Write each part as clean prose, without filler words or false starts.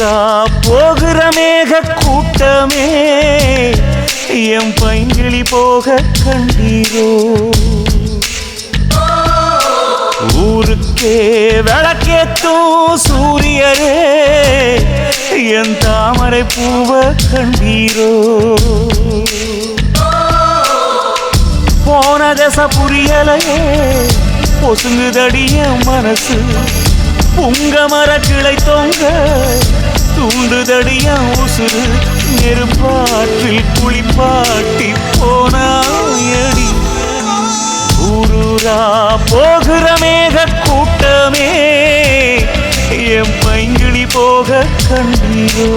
ஊரூரா போகிற மேக கூட்டமே எம் பைங்கிளி போக கண்டீரோ ஊருக்கே விளக்கேத்தும் சூரியரே என் தாமரை பூவ கண்டீரோ போன தசை புரியலையே பொசுங்குதடிய மனசு புங்க மர கிளை தொங்க தூண்டுதடிய உசுறு நெருப்பாற்றில் குளிப்பாட்டி போனாயடி ஊரூரா போகிற மேக கூட்டமே என் பைங்கிளி போக கண்டீரோ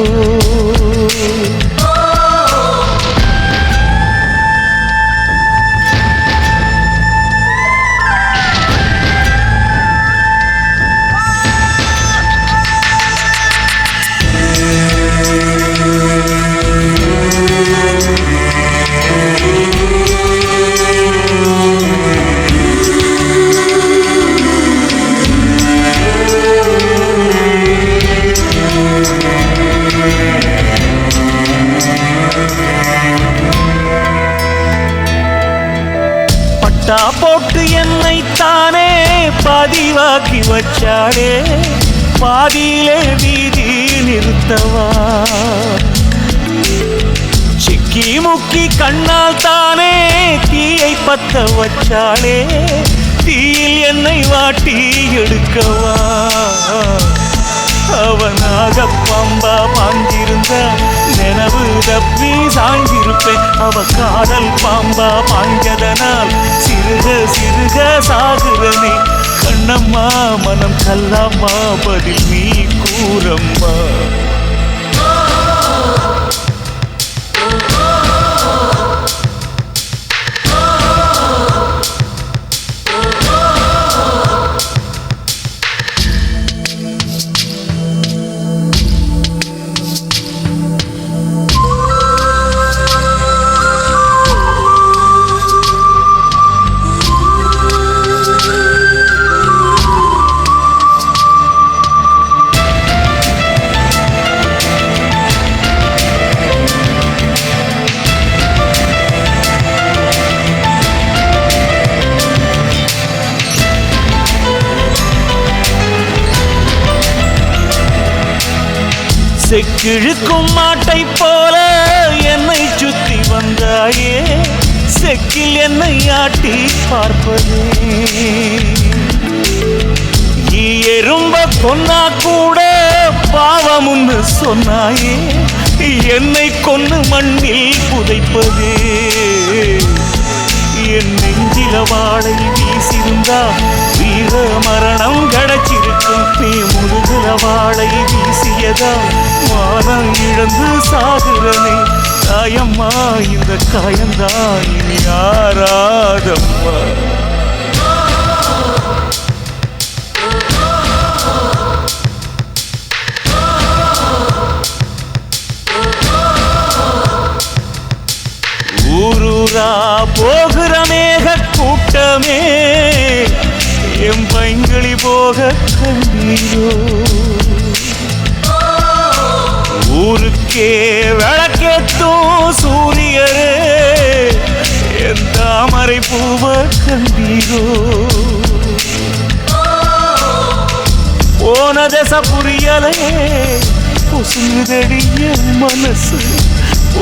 போட்டு என்னை தானே பதிவாக்கி வச்சாடே பாதியிலே வீதி நிறுத்தவா சிக்கி முக்கி கண்ணால் தானே தீயை பத்த வச்சாடே தீயில் என்னை வாட்டி எடுக்கவா அவனாக பம்பா பாஞ்சிருந்த நினைவு தப்பி சாய்ந்திருப்பேன் அவ காதல் பாம்பா பாஞ்சதனால் சிறுக சிறுக சாகுறனே கண்ணம்மா மனம் கல்லாமா பதில் நீ கூறம்மா செக்கிழுக்கும் மாட்டை போல என்னை சுத்தி வந்தாயே செக்கில் என்னை ஆட்டி பார்ப்பதே எறும்ப கொன்னா கூட பாவமுன்னு சொன்னாயே என்னை கொன்னு மண்ணில் புதைப்பதே என் நெஞ்சில வாழை வீசிருந்தா வீர மரணம் கிடைச்சிருக்கும் நீ முதுகுல வாழை வீசியதா மானம் இழந்து சாகுறனே தாயம்மா இந்த காயந்தான் இனி யாராதம்மா ஊரூரா போகிற மேக கூட்டமே என் பைங்கிளி போக கண்டீரோ ஊருக்கே விளக்கேத்தும் சூரியரே என் தாமரை பூவ கண்டீரோ போன தசை புரியலையே பொசுங்குதடிய மனசு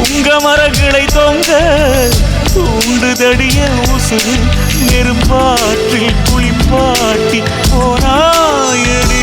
உங்க மரங்களை தொங்க தூண்டுதடிய உசுறு நெருப்பாற்றில் குளிப்பாட்டி போனாயடி